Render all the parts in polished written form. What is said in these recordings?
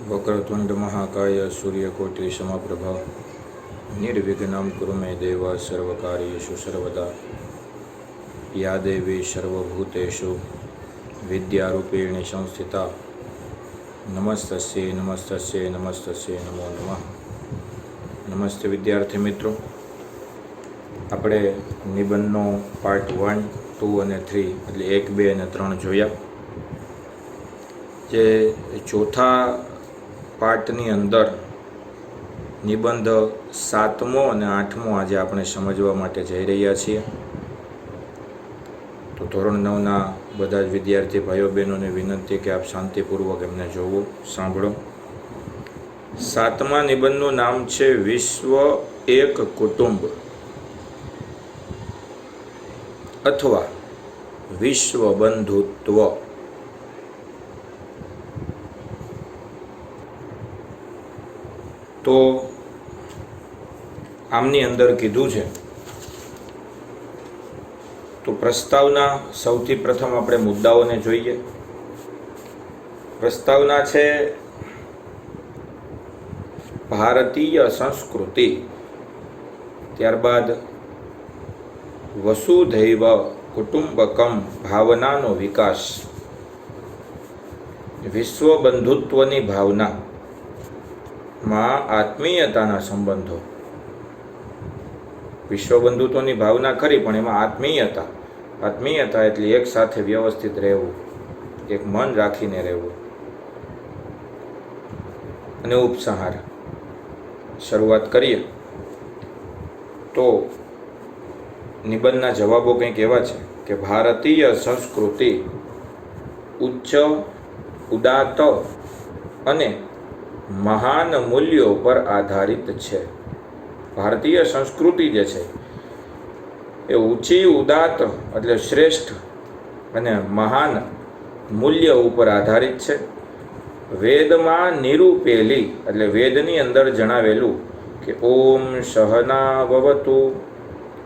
वक्रतुंड महाकाय सूर्यकोटि समप्रभा निर्विघ्नं कुरु मे देव सर्वकार्येषु सर्वदा या देवी सर्वभूतेषु विद्यारूपेण संस्थिता नमस्तस्यै नमस्तस्यै नमस्तस्यै नमो नमः। नमस्ते विद्यार्थी मित्रों, આપણે નિબંધનો પાર્ટ 1, 2 અને 3 એટલે 1, 2 અને 3 જોયા। જે ચોથા પાર્ટની અંદર નિબંધ 7મો અને 8મો આજે આપણે સમજવા માટે જઈ રહ્યા છીએ। તો ધોરણ 9ના બધા જ વિદ્યાર્થી ભાઈઓ બહેનોને વિનંતી કે આપ શાંતિપૂર્વક એમને જોવો, સાંભળો। 7મા નિબંધનું નામ છે વિશ્વ એક કુટુંબ અથવા વિશ્વ બંધુત્વ। તો આમની અંદર કીધું છે, તો પ્રસ્તાવના સૌથી પ્રથમ આપણે મુદ્દાઓને જોઈએ। પ્રસ્તાવના છે ભારતીય સંસ્કૃતિ, ત્યારબાદ વસુધૈવ કુટુંબકમ ભાવનાનો વિકાસ, વિશ્વ બંધુત્વની ભાવના માં આત્મીયતાના સંબંધો। વિશ્વ બંધુત્વની ભાવના ખરી, પણ એમાં આત્મીયતા એટલે એક સાથે વ્યવસ્થિત રહેવું, એક મન રાખીને રહેવું। અને ઉપસંહાર શરૂઆત કરીએ તો નિબંધના જવાબો કંઈક એવા છે કે ભારતીય સંસ્કૃતિ ઉચ્ચ, ઉદાત્ત અને મહાન મૂલ્યો પર આધારિત છે। ભારતીય સંસ્કૃતિ જે છે એ ઊંચી, ઉદાત્ત એટલે શ્રેષ્ઠ અને મહાન મૂલ્ય ઉપર આધારિત છે। વેદમાં નિરૂપેલી એટલે વેદની અંદર જણાવેલું કે ઓમ સહના ભવતુ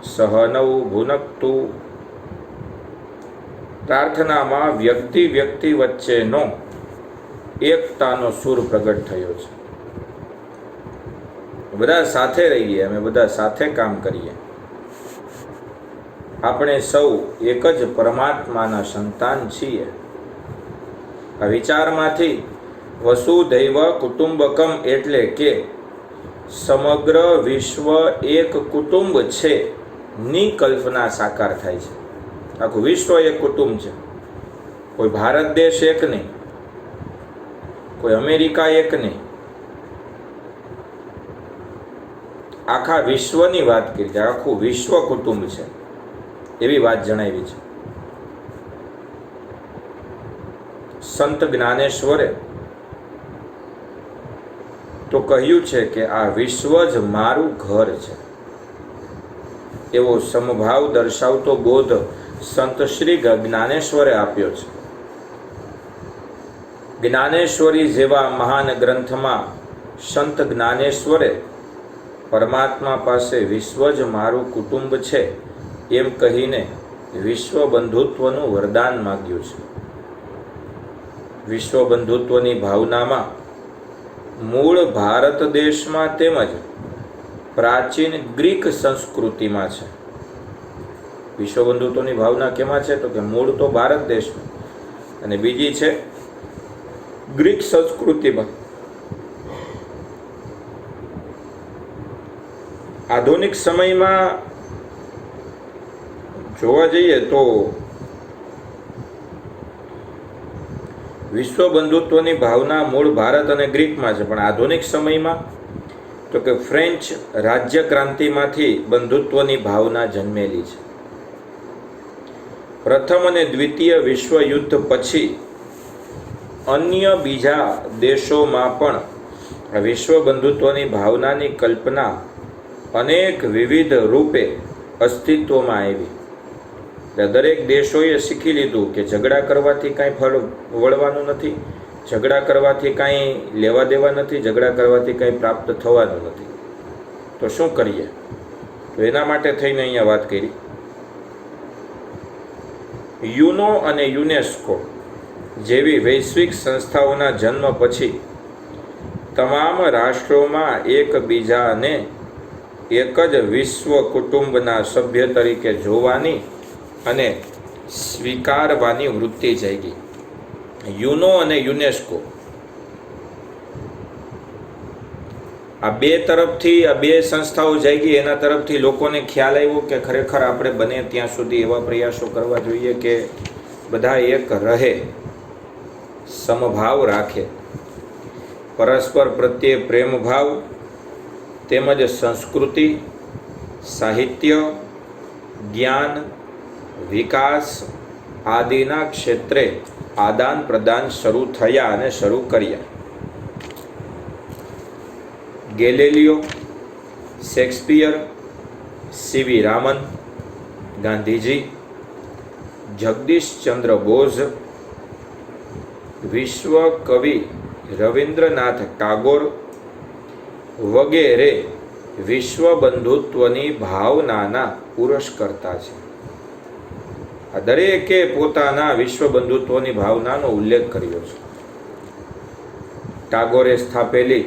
સહનૌ ભુનક્તુ, પ્રાર્થનામાં વ્યક્તિ વચ્ચેનો એકતાનો સૂર પ્રગટ થયો છે। બધા સાથે રહીએ, અમે બધા સાથે કામ કરીએ, આપણે સૌ એક જ પરમાત્માના સંતાન છીએ। આ વિચારમાંથી વસુધૈવ કુટુંબકમ એટલે કે સમગ્ર વિશ્વ એક કુટુંબ છે ની કલ્પના સાકાર થાય છે। આખું વિશ્વ એક કુટુંબ છે, કોઈ ભારત દેશ એક નહીં, કોઈ અમેરિકા એક નહીં, આખા વિશ્વની વાત કરી છે, આખું વિશ્વ કુટુંબ છે એવી વાત જણાવી છે। સંત જ્ઞાનેશ્વરે તો કહ્યું છે કે આ વિશ્વ જ મારું ઘર છે, એવો સમભાવ દર્શાવતો બોધ સંત શ્રી જ્ઞાનેશ્વરે આપ્યો છે। જ્ઞાનેશ્વરી જેવા મહાન ગ્રંથમાં સંત જ્ઞાનેશ્વરે પરમાત્મા પાસે વિશ્વ જ મારું કુટુંબ છે એમ કહીને વિશ્વ બંધુત્વનું વરદાન માગ્યું છે। વિશ્વ બંધુત્વની ભાવનામાં મૂળ ભારત દેશમાં તેમજ પ્રાચીન ગ્રીક સંસ્કૃતિમાં છે। વિશ્વ બંધુત્વની ભાવના કેમાં છે તો કે મૂળ તો ભારત દેશમાં અને બીજી છે ગ્રીક સંસ્કૃતિમાં। આધુનિક સમયમાં જોવા જઈએ તો વિશ્વ બંધુત્વની ભાવના મૂળ ભારત અને ગ્રીકમાં છે, પણ આધુનિક સમયમાં તો કે ફ્રેન્ચ રાજ્ય ક્રાંતિમાંથી બંધુત્વની ભાવના જન્મેલી છે। પ્રથમ અને દ્વિતીય વિશ્વ યુદ્ધ પછી અન્ય બીજા દેશોમાં પણ વિશ્વ બંધુત્વની ભાવનાની કલ્પના અનેક વિવિધ રૂપે અસ્તિત્વમાં આવી। દરેક દેશોએ શીખી લીધું કે ઝઘડા કરવાથી કાંઈ ફળ વળવાનું નથી, ઝઘડા કરવાથી કાંઈ લેવા દેવા નથી, ઝઘડા કરવાથી કાંઈ પ્રાપ્ત થવાનું નથી। તો શું કરીએ? તો એના માટે થઈને અહીંયા વાત કરી। યુનો અને યુનેસ્કો જેવી વૈશ્વિક સંસ્થાઓના જન્મ પછી તમામ રાષ્ટ્રોમાં એકબીજાને એક જ વિશ્વ કુટુંબના સભ્ય તરીકે જોવાની અને સ્વીકારવાની વૃત્તિ જાગી. યુનો અને યુનેસ્કો આ બે તરફથી, આ બે સંસ્થાઓ જાગી, એના તરફથી લોકોને ખ્યાલ આવ્યો કે ખરેખર આપણે બને ત્યાં સુધી એવા પ્રયાસો કરવા જોઈએ કે બધા એક રહે, સમભાવ રાખે, પરસ્પર પ્રત્યે પ્રેમ ભાવ તેમજ સંસ્કૃતિ, સાહિત્ય, જ્ઞાન, વિકાસ આદિના ક્ષેત્રે આદાન પ્રદાન શરૂ થયા અને શરૂ કર્યા. ગેલેલિયો, શેક્સપિયર, સીવી રામન, ગાંધીજી, જગદીશચંદ્ર બોઝ, વિશ્વ કવિ રવિન્દ્રનાથ ટાગોર વગેરે વિશ્વ બંધુત્વની ભાવનાના પુરસ્કર્તા છે. આ દરેકે પોતાના વિશ્વ બંધુત્વની ભાવનાનો ઉલ્લેખ કર્યો છે. ટાગોરે સ્થાપેલી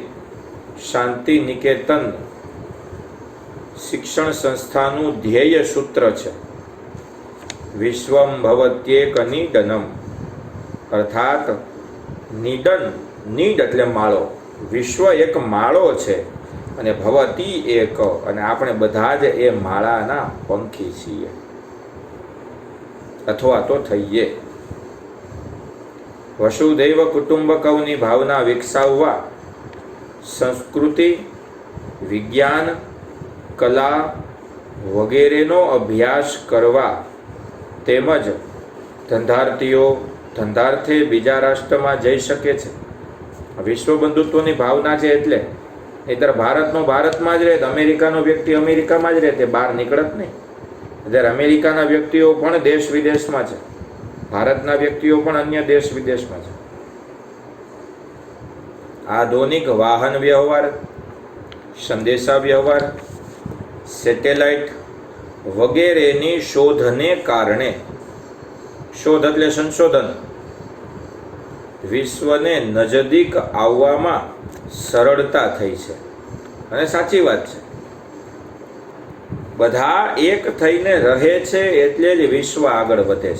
શાંતિ નિકેતન શિક્ષણ સંસ્થાનું ધ્યેય સૂત્ર છે વિશ્વમ ભવત્યેક નીડનમ, અર્થાત નીડન, નીડ એટલે માળો, વિશ્વ એક માળો છે અને ભવતી એક, અને આપણે બધા જ એ માળાના પંખી છીએ અથવા તો થઈએ. વસુધૈવ કુટુંબકમની ભાવના વિકસાવવા સંસ્કૃતિ, વિજ્ઞાન, કલા વગેરેનો અભ્યાસ કરવા તેમજ ધંધાર્થે બીજા રાષ્ટ્રમાં જઈ શકે છે. વિશ્વ બંધુત્વની ભાવના છે એટલે નહીંતર ભારતનો ભારતમાં જ રહે, અમેરિકાનો વ્યક્તિ અમેરિકામાં જ રહે, તે બહાર નીકળત નહીં. જ્યારે અમેરિકાના વ્યક્તિઓ પણ દેશ વિદેશમાં છે, ભારતના વ્યક્તિઓ પણ અન્ય દેશ વિદેશમાં છે. આધુનિક વાહન વ્યવહાર, સંદેશા વ્યવહાર, સેટેલાઇટ વગેરેની શોધને કારણે, શોધ એટલે સંશોધન, વિશ્વને નજદીક આવવામાં સરળતા થઈ છે. અને સાચી વાત છે, બધા એક થઈને રહે છે એટલે જ વિશ્વ આગળ વધે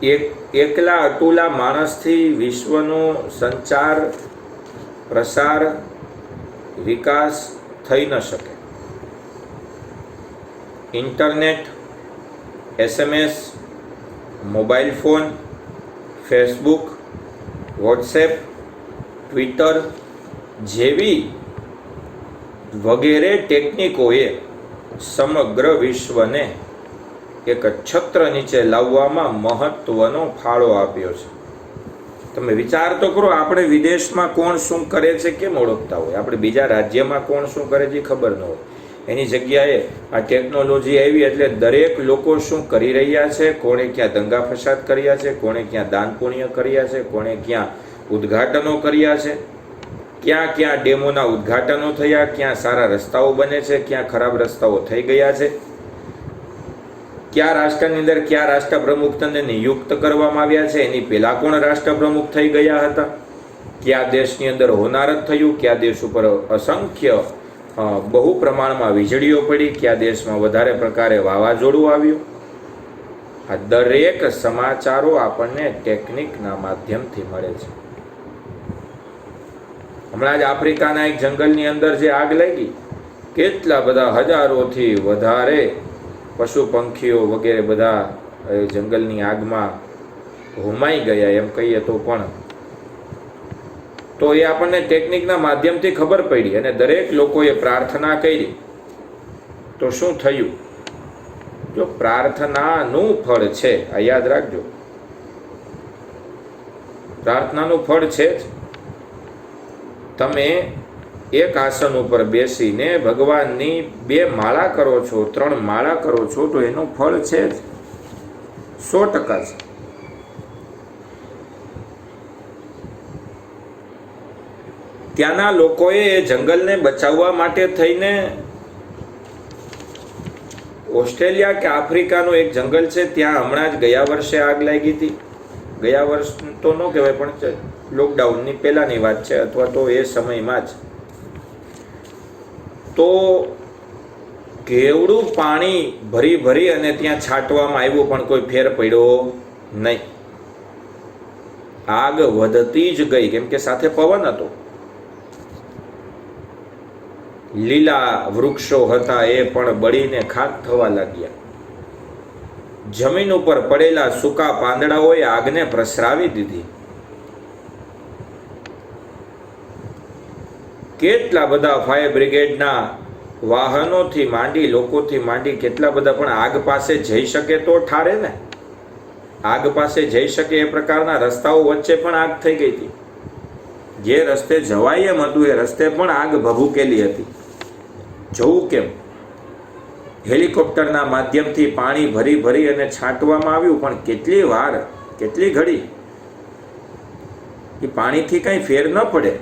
છે. એકલા અતુલા માણસથી વિશ્વનો સંચાર, પ્રસાર, વિકાસ થઈ ન શકે. Internet, SMS, mobile phone, Facebook, WhatsApp, Twitter જેવી વગેરે ટેકનિકોએ સમગ્ર વિશ્વને એક છત્ર નીચે લાવવામાં મહત્વનો ફાળો આપ્યો છે. તમે વિચાર તો કરો, આપણે વિદેશમાં કોણ શું કરે છે કેમ ઓળખતા હોય, આપણે બીજા રાજ્યમાં કોણ શું કરે છે ખબર ન હોય. એની જગ્યાએ આ ટેકનોલોજી આવી એટલે દરેક લોકો શું કરી રહ્યા છે, કોણે ક્યાં દંગા ફસાદ કર્યા છે, કોણે ક્યાં દાન પુણ્ય કર્યા છે, કોણે ક્યાં ઉદ્ઘાટનો કર્યા છે, ક્યાં ક્યાં ડેમોના ઉદ્ઘાટનો થયા, ક્યાં સારા રસ્તાઓ બને છે, ક્યાં ખરાબ રસ્તાઓ થઈ ગયા છે, કયા રાષ્ટ્રની અંદર કયા રાષ્ટ્ર પ્રમુખને નિયુક્ત કરવામાં આવ્યા છે, એની પહેલા કોણ રાષ્ટ્ર પ્રમુખ થઈ ગયા હતા, કયા દેશની અંદર હોનારત થયું, કયા દેશ ઉપર અસંખ્ય બહુ પ્રમાણમાં વીજળીઓ પડી, કયા દેશમાં વધારે પ્રકારે વાવાઝોડું આવ્યું. આ દરેક સમાચારો આપણને ટેકનિકના માધ્યમથી મળે છે. હમણાં જ આફ્રિકાના એક જંગલની અંદર જે આગ લાગી, કેટલા બધા હજારોથી વધારે પશુ પંખીઓ વગેરે બધા જંગલની આગમાં હોમાઈ ગયા એમ કહીએ તો પણ. તો એ આપણને ટેકનિકના માધ્યમથી ખબર પડી અને દરેક લોકોએ પ્રાર્થના કરી. તો શું થયું? જો પ્રાર્થનાનું ફળ છે, આ યાદ રાખજો, પ્રાર્થનાનું ફળ છે જ. તમે એક આસન ઉપર બેસીને ભગવાનની 2 માળા કરો છો, 3 માળા કરો છો તો એનું ફળ છે જ, 100% છે. ત્યાંના લોકોએ એ જંગલને બચાવવા માટે થઈને ઓસ્ટ્રેલિયા કે આફ્રિકાનું એક જંગલ છે ત્યાં હમણાં જ ગયા વર્ષે આગ લાગી હતી. ગયા વર્ષ તો ન કહેવાય પણ લોકડાઉનની પહેલાંની વાત છે, અથવા તો એ સમયમાં જ. તો કેવડું પાણી ભરી ભરી અને ત્યાં છાંટવામાં આવ્યું, પણ કોઈ ફેર પડ્યો નહીં. આગ વધતી જ ગઈ, કેમ કે સાથે પવન હતો. લીલા વૃક્ષો હતા એ પણ બળીને ખાક થવા લાગ્યા. જમીન ઉપર પડેલા સૂકા પાંદડાઓએ આગને પ્રસરાવી દીધી. કેટલા બધા ફાયર બ્રિગેડના વાહનોથી માંડી, લોકોથી માંડી, કેટલા બધા પણ આગ પાસે જઈ શકે તો ઠારે ને. આગ પાસે જઈ શકે એ પ્રકારના રસ્તાઓ વચ્ચે પણ આગ થઈ ગઈ હતી. જે રસ્તે જવાય એમ હતું એ રસ્તે પણ આગ ભભૂકેલી હતી. જવું કેમ? હેલિકોપ્ટરના માધ્યમથી પાણી ભરી ભરી અને છાંટવામાં આવ્યું, પણ કેટલી વાર, કેટલી ઘડી એ પાણીથી કંઈ ફેર ન પડે.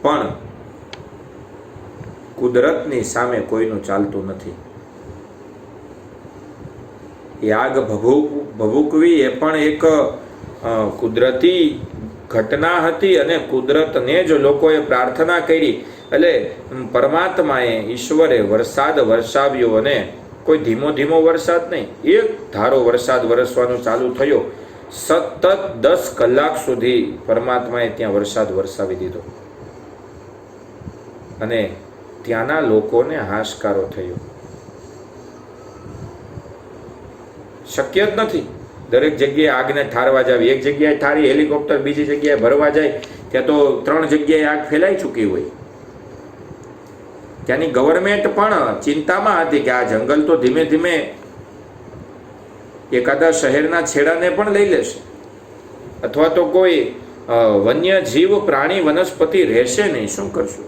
પણ કુદરતની સામે કોઈનું ચાલતું નથી. એ આગ ભભૂકવી એ પણ એક કુદરતી ઘટના હતી, અને કુદરતને જ લોકોએ પ્રાર્થના કરી. એટલે પરમાત્માએ, ઈશ્વરે વરસાદ વરસાવ્યો, અને કોઈ ધીમો ધીમો વરસાદ નહીં, એક ધારો વરસાદ વરસવાનો ચાલુ થયો. સતત 10 કલાક સુધી પરમાત્માએ ત્યાં વરસાદ વરસાવી દીધો, અને ત્યાંના લોકોને હાશકારો થયો. શક્ય જ નથી. દરેક જગ્યાએ આગને ઠારવા જાવી. એક જગ્યાએ ઠારી હેલિકોપ્ટર બીજી જગ્યાએ ભરવા જાય ત્યાં તો 3 જગ્યાએ આગ ફેલાઈ ચૂકી હોય. ત્યાંની ગવર્મેન્ટ પણ ચિંતામાં હતી કે આ જંગલ તો ધીમે ધીમે એકાદા શહેરના છેડાને પણ લઈ લેશે, અથવા તો કોઈ વન્ય જીવ, પ્રાણી, વનસ્પતિ રહેશે નહીં. શું કરશું?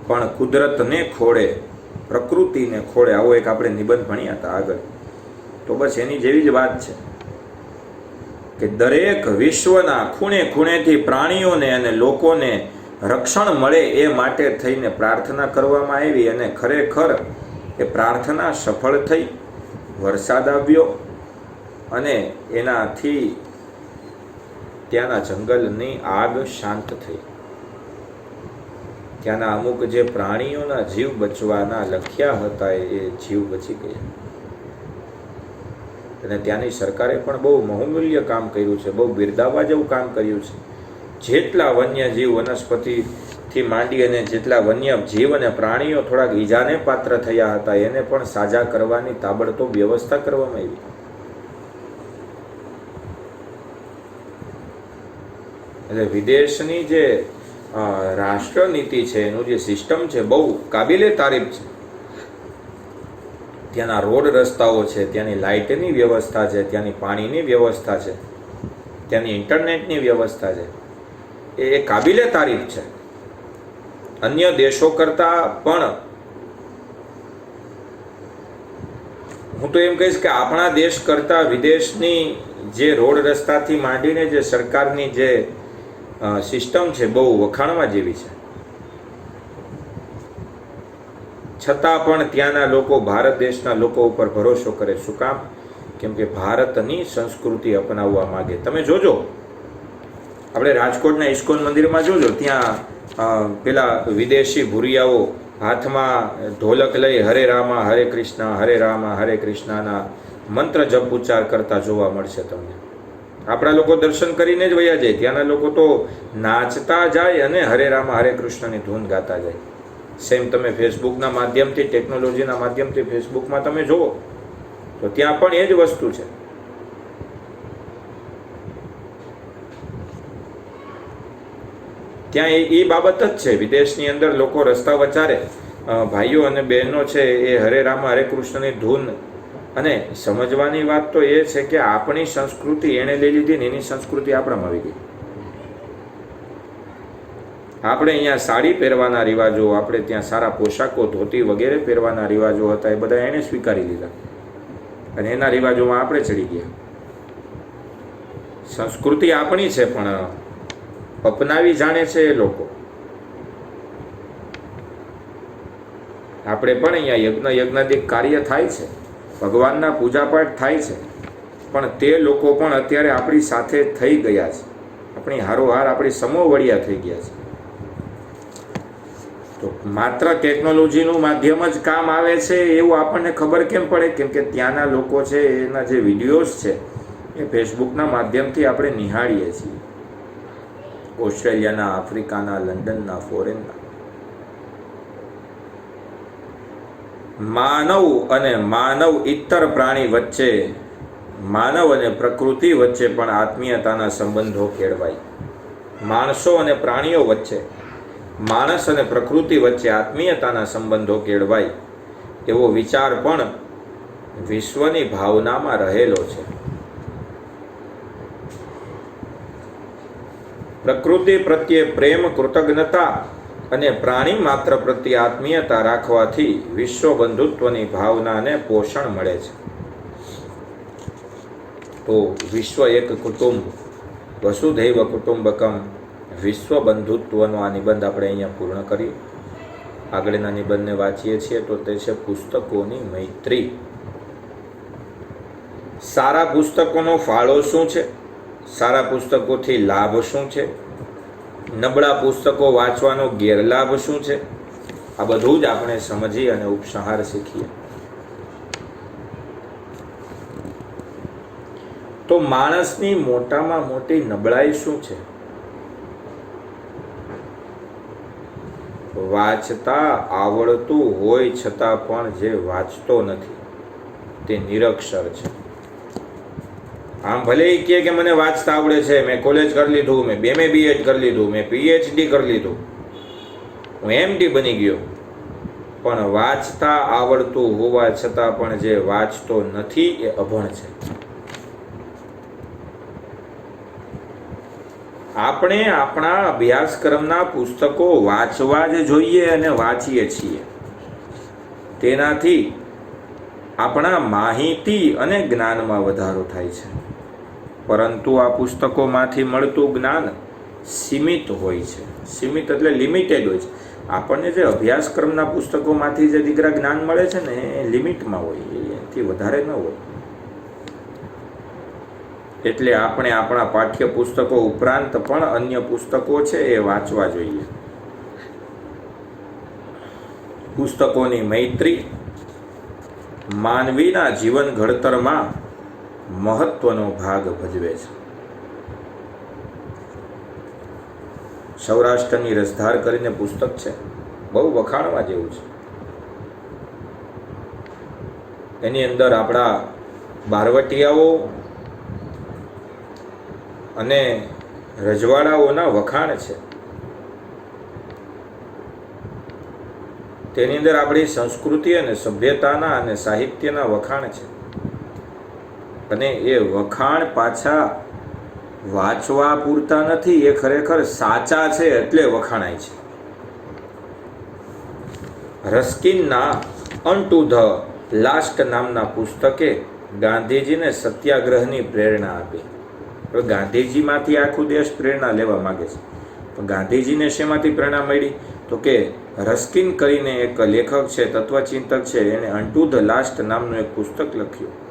પણ કુદરતને ખોળે, પ્રકૃતિને ખોળે, આવો એક આપણે નિબંધ ભણ્યા હતા આગળ. તો બસ એની જેવી જ વાત છે કે દરેક વિશ્વના ખૂણે ખૂણેથી પ્રાણીઓને અને લોકોને રક્ષણ મળે એ માટે થઈને પ્રાર્થના કરવામાં આવી, અને ખરેખર એ પ્રાર્થના સફળ થઈ. વરસાદ આવ્યો, અને એનાથી ત્યાંના જંગલની આગ શાંત થઈ. ત્યાંના અમુક જે પ્રાણીઓના જીવ બચવાના લખ્યા હતા એ જીવ બચી ગયા. અને ત્યાંની સરકારે પણ બહુ બહુમૂલ્ય કામ કર્યું છે, બહુ બિરદાવવા જેવું કામ કર્યું છે. જેટલા વન્ય જીવ, વનસ્પતિથી માંડી અને જેટલા વન્ય જીવ અને પ્રાણીઓ થોડાક ઈજાને પાત્ર થયા હતા એને પણ સાજા કરવાની તાબડતોબ વ્યવસ્થા કરવામાં આવી. એટલે વિદેશની જે રાષ્ટ્રનીતિ છે, એનું જે સિસ્ટમ છે, બહુ કાબિલે તારીફ છે. ત્યાંના રોડ રસ્તાઓ છે, ત્યાંની લાઇટની વ્યવસ્થા છે, ત્યાંની પાણીની વ્યવસ્થા છે, ત્યાંની ઇન્ટરનેટની વ્યવસ્થા છે, એ કાબિલે તારીફ છે. અન્ય દેશો કરતાં પણ હું તો એમ કહીશ કે આપણા દેશ કરતાં વિદેશની જે રોડ રસ્તાથી માંડીને જે સરકારની જે સિસ્ટમ છે બહુ વખાણવા જેવી છે. છતાં પણ ત્યાંના લોકો ભારત દેશના લોકો ઉપર ભરોસો કરે. શું કામ? કેમ કે ભારતની સંસ્કૃતિ અપનાવવા માગે. તમે જોજો, આપણે રાજકોટના ઇસ્કોન મંદિરમાં જોજો, ત્યાં પેલા વિદેશી ભૂરિયાઓ હાથમાં ઢોલક લઈ હરે રામા હરે કૃષ્ણ, હરે રામા હરે કૃષ્ણના મંત્ર જપ ઉચ્ચાર કરતા જોવા મળશે તમને. આપણા લોકો દર્શન કરીને જ વયા જાય, ત્યાંના લોકો તો નાચતા જાય અને હરે રામા હરે કૃષ્ણની ધૂન ગાતા જાય. સેમ તમે ફેસબુકના માધ્યમથી, ટેકનોલોજીના માધ્યમથી ફેસબુકમાં તમે જુઓ તો ત્યાં પણ એ જ વસ્તુ છે. ત્યાં એ બાબત જ છે. વિદેશની અંદર લોકો રસ્તા વચારે ભાઈઓ અને બહેનો છે એ હરે રામા હરે કૃષ્ણની ધૂન. અને સમજવાની વાત તો એ છે કે આપણી સંસ્કૃતિ એણે લઈ લીધી ને એની સંસ્કૃતિ આપણામાં આવી ગઈ. આપણે અહીંયા સાડી પહેરવાના રિવાજો, આપણે ત્યાં સારા પોશાકો, ધોતી વગેરે પહેરવાના રિવાજો હતા, એ બધા એણે સ્વીકારી લીધા અને એના રિવાજોમાં આપણે ચડી ગયા. સંસ્કૃતિ આપણી છે પણ અપનાવી જાણે છે એ લોકો. આપણે પણ અહીંયા યજ્ઞાદિક કાર્ય થાય છે, ભગવાનના પૂજાપાઠ થાય છે, પણ તે લોકો પણ અત્યારે આપણી સાથે થઈ ગયા છે, આપણી હારોહાર આપણી સમોવડિયા થઈ ગયા છે. તો માત્ર ટેકનોલોજીનું માધ્યમ જ કામ આવે છે એવું આપણને ખબર કેમ પડે? કેમ કે ત્યાંના લોકો છે, એના જે વિડીયોઝ છે એ ફેસબુકના માધ્યમથી આપણે નિહાળીએ છીએ. ઓસ્ટ્રેલિયાના, આફ્રિકાના, લંડનના, ફોરેનના. માનવ અને માનવ ઇતર પ્રાણી વચ્ચે, માનવ અને પ્રકૃતિ વચ્ચે પણ આત્મીયતાના સંબંધો કેળવાય. માણસો અને પ્રાણીઓ વચ્ચે, માણસ અને પ્રકૃતિ વચ્ચે આત્મીયતાના સંબંધો કેળવાય એવો વિચાર પણ વિશ્વની ભાવનામાં રહેલો છે. પ્રકૃતિ પ્રત્યે પ્રેમ, કૃતજ્ઞતા અને પ્રાણી માત્ર પ્રત્યે આત્મીયતા રાખવાથી વિશ્વ બંધુત્વની ભાવનાને પોષણ મળે છે. તો વિશ્વ એક કુટુંબ, વસુધૈવ કુટુંબકમ, વિશ્વ બંધુત્વનો આ નિબંધ આપણે અહીંયા પૂર્ણ કરીએ. આગળના નિબંધને વાંચીએ છીએ તો તે છે પુસ્તકોની મૈત્રી. સારા પુસ્તકોનો ફાળો શું છે? સારા પુસ્તકોથી લાભ શું છે? નબળા પુસ્તકો વાંચવાનો ગેરલાભ શું છે? આ બધું જ આપણે સમજી અને ઉપસંહાર શીખીએ. તો માણસની મોટામાં મોટી નબળાઈ શું છે? વાંચતા આવડતું હોય છતાં પણ જે વાંચતો નથી તે નિરક્ષર છે. આમ ભલે એ કહે કે મને વાંચતા આવડે છે, મેં કોલેજ કરી લીધું, મેં BA BEd કરી લીધું, મેં PhD કરી લીધું, હું MD બની ગયો, પણ વાંચતા આવડતું હોવા છતાં પણ જે વાંચતો નથી એ અભણ છે. આપણે આપણા અભ્યાસક્રમના પુસ્તકો વાંચવા જ જોઈએ અને વાંચીએ છીએ. તેનાથી આપણા માહિતી અને જ્ઞાનમાં વધારો થાય છે. પરંતુ આ પુસ્તકોમાંથી મળતું જ્ઞાન સીમિત હોય છે. સીમિત એટલે લિમિટેડ હોય છે. આપણને જે અભ્યાસક્રમના પુસ્તકોમાંથી જે દીકરા જ્ઞાન મળે છે ને એ લિમિટમાં હોય, એનાથી વધારે ન હોય. એટલે આપણે આપણા પાઠ્ય પુસ્તકો ઉપરાંત પણ અન્ય પુસ્તકો છે એ વાંચવા જોઈએ. પુસ્તકોની મૈત્રી માનવીના જીવન ઘડતરમાં મહત્વનો ભાગ ભજવે છે. સૌરાષ્ટ્રની રસધાર કરીને પુસ્તક છે, બહુ વખાણવા જેવું છે. એની અંદર આપણા બારવટિયાઓ અને રજવાડાઓના વખાણ છે. તેની અંદર આપણી સંસ્કૃતિ અને સભ્યતાના અને સાહિત્યના વખાણ છે. અને એ વખાણ પાછા વાંચવા પૂરતા નથી, એ ખરેખર સાચા છે એટલે વખાણાય છે. રસ્કિનના અનટુ ધ લાસ્ટ નામના પુસ્તકે ગાંધીજીને સત્યાગ્રહની પ્રેરણા આપી. હવે ગાંધીજીમાંથી આખું દેશ પ્રેરણા લેવા માંગે છે, તો ગાંધીજીને શેમાંથી પ્રેરણા મળી? તો કે રસ્કિન કરીને એક લેખક છે, તત્વચિંતક છે, એણે અનટુ ધ લાસ્ટ નામનું એક પુસ્તક લખ્યું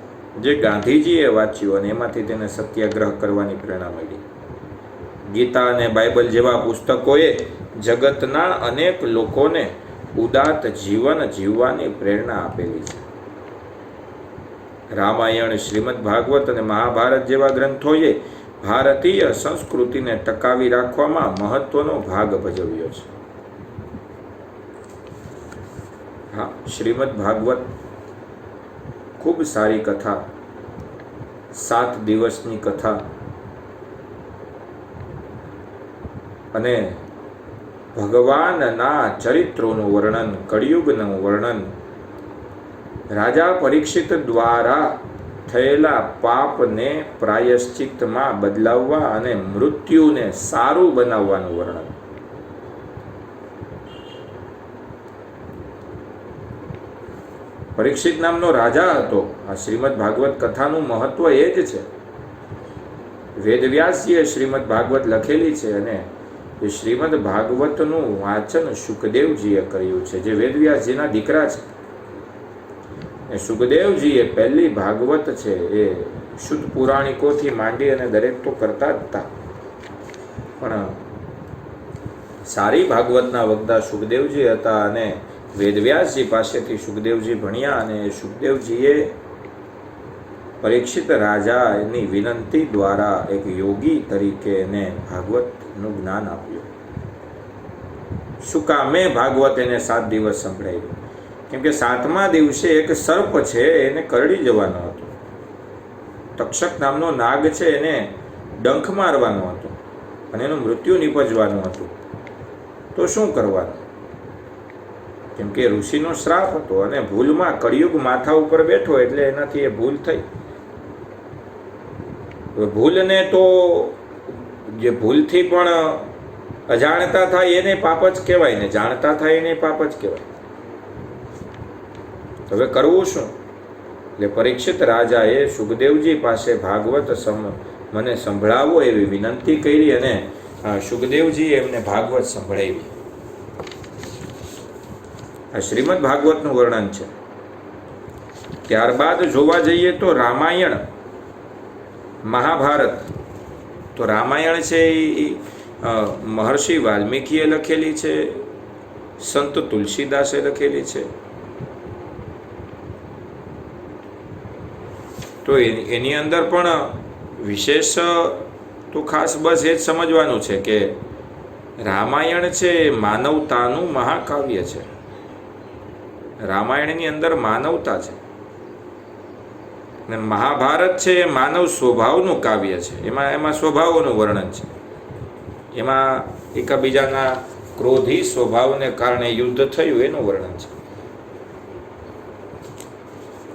જે ગાંધીજીએ વાંચ્યું અને એમાંથી તેને સત્યાગ્રહ કરવાની પ્રેરણા મળી. ગીતા અને બાઇબલ જેવા પુસ્તકોએ જગતના અનેક લોકોને ઉદાત્ત જીવન જીવવાની પ્રેરણા આપેલી છે. રામાયણ, શ્રીમદ ભાગવત અને મહાભારત જેવા ગ્રંથોએ ભારતીય સંસ્કૃતિને ટકાવી રાખવામાં મહત્વનો ભાગ ભજવ્યો છે. હા, શ્રીમદ ભાગવત ખૂબ સારી કથા, 7 દિવસની કથા અને ભગવાનના ચરિત્રોનું વર્ણન, કળિયુગનું વર્ણન, રાજા પરીક્ષિત દ્વારા થયેલા પાપને પ્રાયશ્ચિતમાં બદલાવવા અને મૃત્યુને સારું બનાવવાનું વર્ણન. પરીક્ષિત નામનો રાજા હતો. આ શ્રીમદ ભાગવત કથાનું મહત્વ એ જ છે. વેદવ્યાસજીએ શ્રીમદ ભાગવત લખેલી છે અને એ શ્રીમદ ભાગવતનું વાંચન શુકદેવજીએ કર્યું છે, જે વેદવ્યાસજીના દીકરા છે. એ સુખદેવજીએ પહેલી ભાગવત છે એ શુદ્ધ પુરાણિકોથી માંડી અને દરેક તો કરતા જ હતા, પણ સારી ભાગવતના વક્તા સુખદેવજી હતા અને વેદવ્યાસજી પાસેથી સુખદેવજી ભણ્યા અને સુખદેવજીએ પરીક્ષિત રાજાની વિનંતી દ્વારા એક યોગી તરીકે એને ભાગવતનું જ્ઞાન આપ્યું. શું કામે ભાગવત એને 7 દિવસ સંભળાવ્યું? કેમ કે 7મા દિવસે એક સર્પ છે એને કરડી જવાનો હતો. તક્ષક નામનો નાગ છે એને ડંખ મારવાનો હતો અને એનું મૃત્યુ નિપજવાનું હતું. તો શું કરવાનું? કેમ કે ઋષિનો શ્રાપ હતો અને ભૂલમાં કળિયુગ માથા ઉપર બેઠો એટલે એનાથી એ ભૂલ થઈ. ભૂલને તો જે ભૂલથી પણ અજાણતા થાય એને પાપ જ કહેવાય ને જાણતા થાય એને પાપ જ કહેવાય. હવે કરવું શું? એટલે પરીક્ષિત રાજાએ સુખદેવજી પાસે ભાગવત મને સંભળાવો એવી વિનંતી કરી અને સુખદેવજીએ એમને ભાગવત સંભળાવી. આ શ્રીમદ ભાગવતનું વર્ણન છે. ત્યારબાદ જોવા જઈએ તો રામાયણ, મહાભારત. તો રામાયણ છે એ મહર્ષિ વાલ્મીકીએ લખેલી છે, સંત તુલસીદાસે લખેલી છે. તો એની અંદર પણ વિશેષ તો ખાસ બસ એ જ સમજવાનું છે કે રામાયણ છે માનવતાનું મહાકાવ્ય છે. રામાયણની અંદર માનવતા છે અને મહાભારત છે એ માનવ સ્વભાવનું કાવ્ય છે. એમાં સ્વભાવોનું વર્ણન છે. એમાં એકબીજાના ક્રોધી સ્વભાવને કારણે યુદ્ધ થયું એનું વર્ણન છે.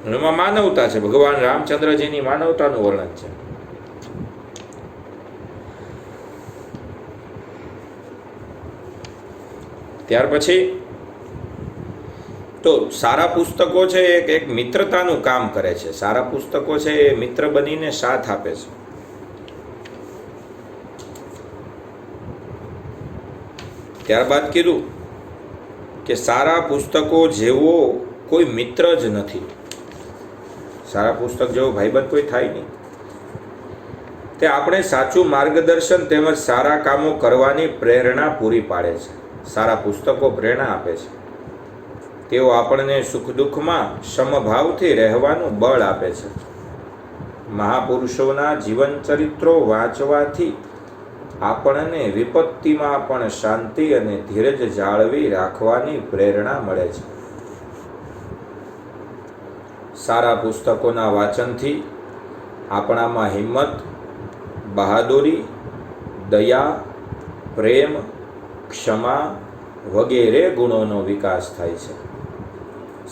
એમાં માનવતા છે, ભગવાન રામચંદ્રજીની માનવતાનું વર્ણન છે. ત્યાર પછી તો સારા પુસ્તકો છે એક મિત્રતાનું કામ કરે છે. સારા પુસ્તકો છે એ મિત્ર બનીને સાથ આપે છે. ત્યારબાદ કીધું કે સારા પુસ્તકો જેવો કોઈ મિત્ર જ નથી. સારા પુસ્તક જેવો ભાઈબંધ કોઈ થાય નહીં. તે આપણે સાચું માર્ગદર્શન તેમજ સારા કામો કરવાની પ્રેરણા પૂરી પાડે છે. સારા પુસ્તકો પ્રેરણા આપે છે. તેઓ આપણને સુખ દુઃખમાં સમભાવથી રહેવાનું બળ આપે છે. મહાપુરુષોના જીવન ચરિત્રો વાંચવાથી આપણને વિપત્તિમાં પણ શાંતિ અને ધીરજ જાળવી રાખવાની પ્રેરણા મળે છે. સારા પુસ્તકોના વાંચનથી આપણામાં હિંમત, બહાદુરી, દયા, પ્રેમ, ક્ષમા વગેરે ગુણોનો વિકાસ થાય છે.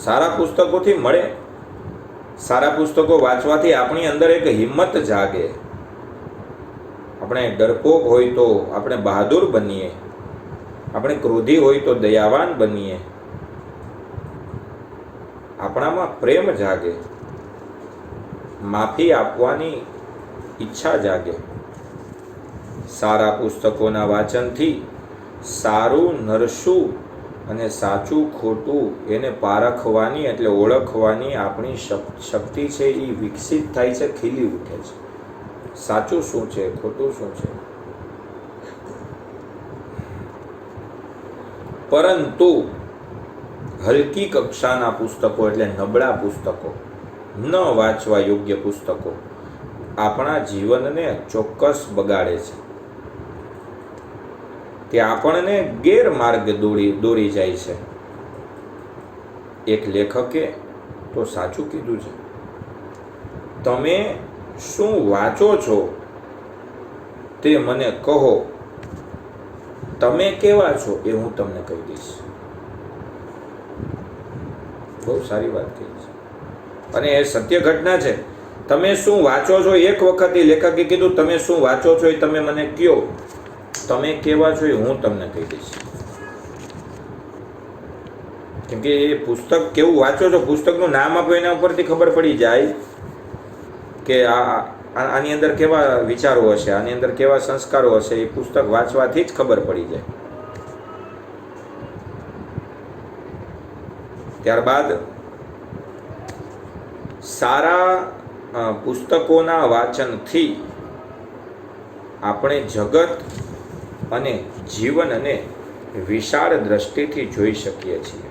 સારા પુસ્તકોથી મળે. સારા પુસ્તકો વાંચવાથી આપણી અંદર એક હિંમત જાગે. આપણે ડરપોક હોય તો આપણે બહાદુર બનીએ, આપણે ક્રોધી હોય તો દયાવાન બનીએ. આપણામાં પ્રેમ જાગે, માફી આપવાની ઈચ્છા જાગે. સારા પુસ્તકોના વાંચનથી સારું નરસું અને સાચું ખોટું એને પારખવાની એટલે ઓળખવાની આપણી શક્તિ છે એ વિકસિત થાય છે, ખીલી ઉઠે છે. સાચું શું છે, ખોટું શું છે. પરંતુ હલકી કક્ષાના પુસ્તકો એટલે નબળા પુસ્તકો, ન વાંચવા યોગ્ય પુસ્તકો આપણા જીવનને ચોક્કસ બગાડે છે. તે આપણને ગેરમાર્ગે દોરી જાય છે. એક લેખકે તો સાચું કીધું છે, તમે શું વાંચો છો તે મને કહો, તમે કેવા છો એ હું તમને કહી દઈશ. બહુ સારી વાત કહી છે અને એ સત્ય ઘટના છે. તમે શું વાંચો છો, એક વખત એ લેખકે કીધું તમે શું વાંચો છો એ તમે મને કહો, તમે કેવા છો એ હું તમને કહી દઈશ. કેમ કે એ પુસ્તક કેવું વાંચો છો, પુસ્તકનું નામ આપો એના ઉપરથી ખબર પડી જાય કે આની અંદર કેવા વિચારો હશે, આની અંદર કેવા સંસ્કારો હશે. એ પુસ્તક વાંચવાથી જ ખબર પડી જાય. ત્યારબાદ સારા પુસ્તકોના વાંચનથી આપણે જગત અને જીવનને વિશાળ દ્રષ્ટિથી જોઈ શકીએ છીએ.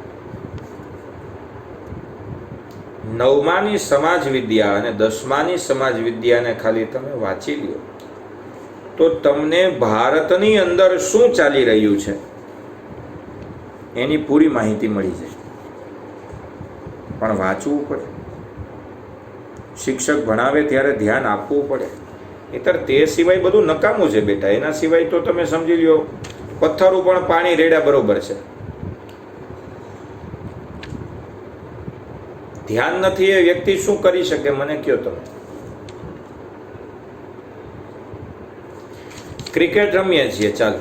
9માની સમાજ વિદ્યા અને 10માની સમાજ વિદ્યાને ખાલી તમે વાંચી લો તો તમને ભારતની અંદર શું ચાલી રહ્યું છે એની પૂરી માહિતી મળી જાય. પણ વાંચવું પડે, શિક્ષક ભણાવે ત્યારે ધ્યાન આપવું પડે. નહીંતર તે સિવાય બધું નકામું છે બેટા. એના સિવાય તો તમે સમજી લ્યો પથ્થરું પણ પાણી રેડા બરોબર છે. ધ્યાન નથી એ વ્યક્તિ શું કરી શકે મને કયો તમે? ક્રિકેટ રમીએ છીએ, ચાલો,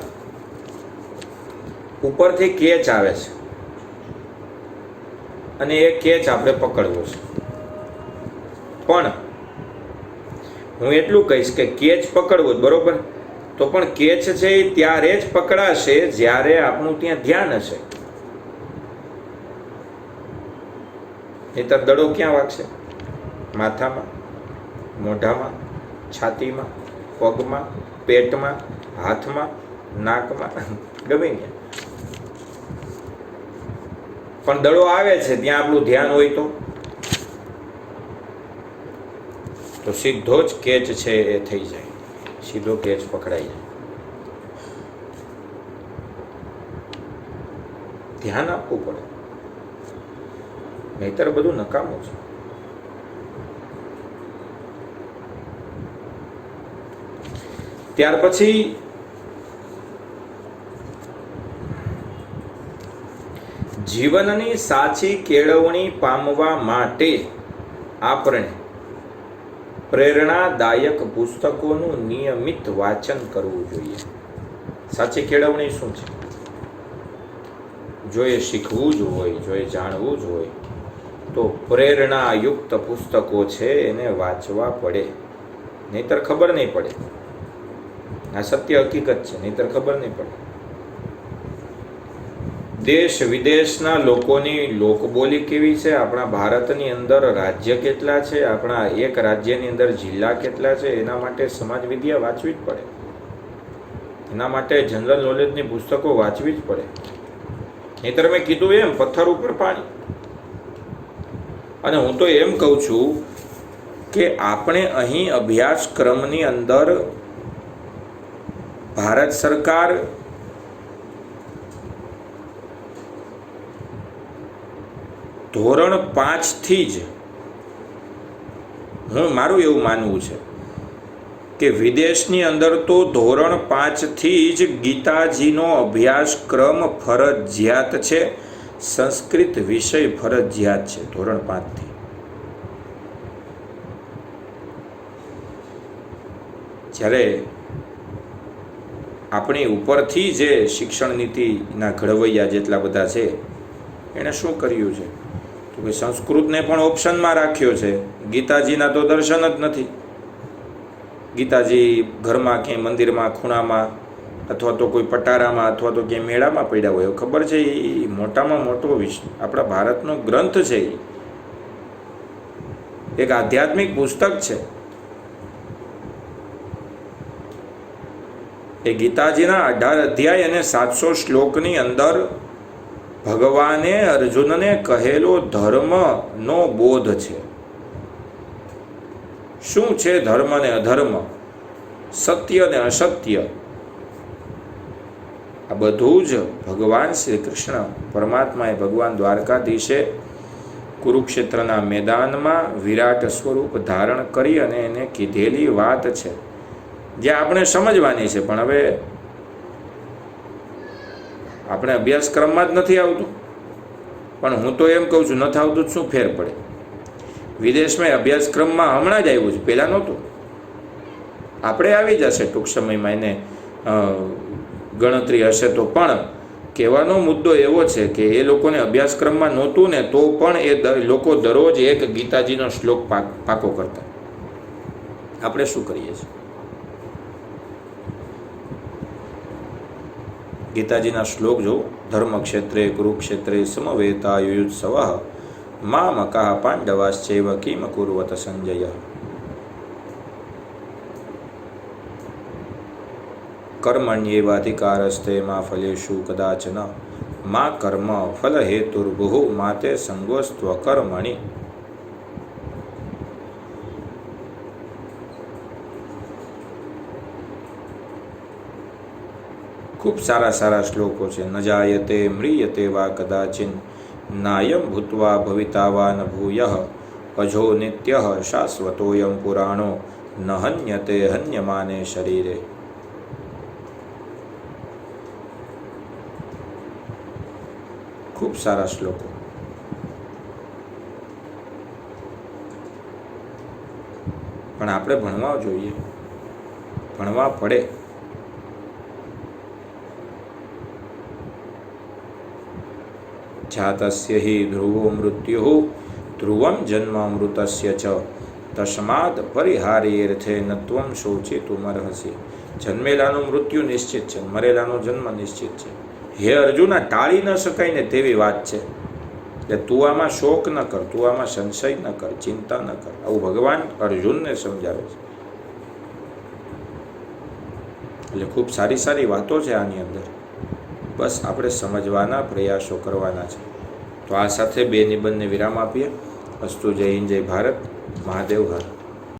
ઉપરથી કેચ આવે છે અને એ કેચ આપણે પકડવો છે. પણ હું એટલું કહીશ કે કેચ પકડવું બરોબર, તો પણ કેચ છે એ ત્યારે જ પકડાશે જ્યારે આપણું ત્યાં ધ્યાન હશે. નહીંતર દડો ક્યાં વાગશે? માથામાં, મોઢામાં, છાતીમાં, પગમાં, પેટમાં, હાથમાં, નાકમાં, ગમે ત્યાં. પણ દડો આવે છે ત્યાં આપણું ધ્યાન હોય તો સીધો જ કેચ છે એ થઈ જાય, સીધો કેચ પકડાઈ જાય. ધ્યાન આપવું પડે, નહીતર બધું નકામું છે. ત્યાર પછી જીવનની સાચી કેળવણી પામવા માટે આપણે પ્રેરણાદાયક પુસ્તકોનું નિયમિત વાંચન કરવું જોઈએ. સાચી કેળવણી શું છે? જો એ શીખવું જ હોય, જો એ જાણવું જ હોય તો પ્રેરણાયુક્ત પુસ્તકો છે એને વાંચવા પડે. નહીતર ખબર નહીં પડે. આ સત્ય હકીકત છે, નહીતર ખબર નહીં પડે. દેશ વિદેશના લોકોની લોકબોલી કેવી છે, આપણા ભારતની અંદર રાજ્ય કેટલા છે, આપણા એક રાજ્યની અંદર જિલ્લા કેટલા છે, એના માટે સમાજ વિદ્યા વાંચવી જ પડે. એના માટે જનરલ નોલેજની પુસ્તકો વાંચવી જ પડે. નહીતર મેં કીધું એમ પથ્થર ઉપર પાણી. અને હું તો એમ કહું છું કે આપણે અહીં અભ્યાસક્રમની અંદર ભારત સરકાર ધોરણ 5 જ, મારું એવું માનવું છે કે વિદેશની અંદર તો ધોરણ 5 જ ગીતાજીનો અભ્યાસક્રમ ફરજિયાત છે. સંસ્કૃત વિષય ફરજિયાત છે ધોરણ 5 જ્યારે આપણી ઉપરથી જે શિક્ષણ નીતિના ઘડવૈયા જેટલા બધા છે એણે શું કર્યું છે તો કે સંસ્કૃતને પણ ઓપ્શનમાં રાખ્યો છે. ગીતાજીના તો દર્શન જ નથી. ગીતાજી ઘરમાં ક્યાંય મંદિરમાં ખૂણામાં અથવા તો કોઈ પટારામાં અથવા તો ક્યાંય મેળામાં પડ્યા હોય. ખબર છે એ મોટામાં મોટો આપણા ભારતનો ગ્રંથ છે, એક આધ્યાત્મિક પુસ્તક છે. એ ગીતાજીના 18 અધ્યાય અને 700 શ્લોકની અંદર ભગવાને અર્જુનને કહેલો ધર્મનો બોધ છે. શું છે ધર્મ અને અધર્મ, સત્ય અને અસત્ય, આ બધું જ ભગવાન શ્રી કૃષ્ણ પરમાત્માએ, ભગવાન દ્વારકાધીશે કુરુક્ષેત્રના મેદાનમાં વિરાટ સ્વરૂપ ધારણ કરી અને એને કીધેલી વાત છે જે આપણે સમજવાની છે. પણ હવે આપણે અભ્યાસક્રમમાં જ નથી આવતું. પણ હું તો એમ કહું છું નથી આવતું શું ફેર પડે? વિદેશમાં અભ્યાસક્રમમાં હમણાં જ આવ્યું છે, પહેલાં નહોતું. આપણે આવી જશે ટૂંક સમયમાં, એને ગણતરી હશે તો. પણ કહેવાનો મુદ્દો એવો છે કે એ લોકોને અભ્યાસક્રમમાં નહોતું ને તો પણ એ લોકો દરરોજ એક ગીતાજીનો શ્લોક પાકો કરતા. આપણે શું કરીએ છીએ? ગીતાજીના શ્લોક જો, ધર્મક્ષેત્રે કુરુક્ષેત્રે સમવેતા યુયુત્સવ મામકાઃ પાંડવાશ્ચૈવ કિમ કુર્વત સંજય. કર્મણ્યેવાધિકારસ્તે મા ફલેષુ કદાચન મા કર્મ ફલહેતુર્ભુઃ માતે સંગોસ્ત્વકર્મણિ. ખૂબ સારા સારા શ્લોકો છે. ન જાયતે મ્રિયતે વા કદાચિન નાયમ ભૂત્વા ભવિતા વા ન ભૂયઃ અજો નિત્યઃ શાશ્વતોયમ પુરાણો ન હન્યતે હન્યમાને શરીરે. ખૂબ સારા શ્લોકો. પણ આપણે ભણવા જોઈએ, ભણવા પડે. જાતસ્ય હિ ધ્રુવો મૃત્યુઃ ધ્રુવમ જન્મ અમૃતસ્ય ચ તસ્માદ પરિહાર્યેર્થે નત્વમ શોચિતુમર્હસી. જન્મેલાનું મૃત્યુ નિશ્ચિત છે, મરેલાનો જન્મ નિશ્ચિત છે. હે અર્જુના, ટાળી ન શકાય ને તેવી વાત છે. એટલે તું આમાં શોક ન કર, તું આમાં સંશય ન કર, ચિંતા ન કર. આવું ભગવાન અર્જુનને સમજાવે છે. એટલે ખૂબ સારી સારી વાતો છે આની અંદર. બસ આપણે સમજવાના પ્રયાસો કરવાના છે. તો આ સાથે બે નિબંધને વિરામ આપીએ. અસ્તુ. જય હિન્દ, જય ભારત. મહાદેવ હર.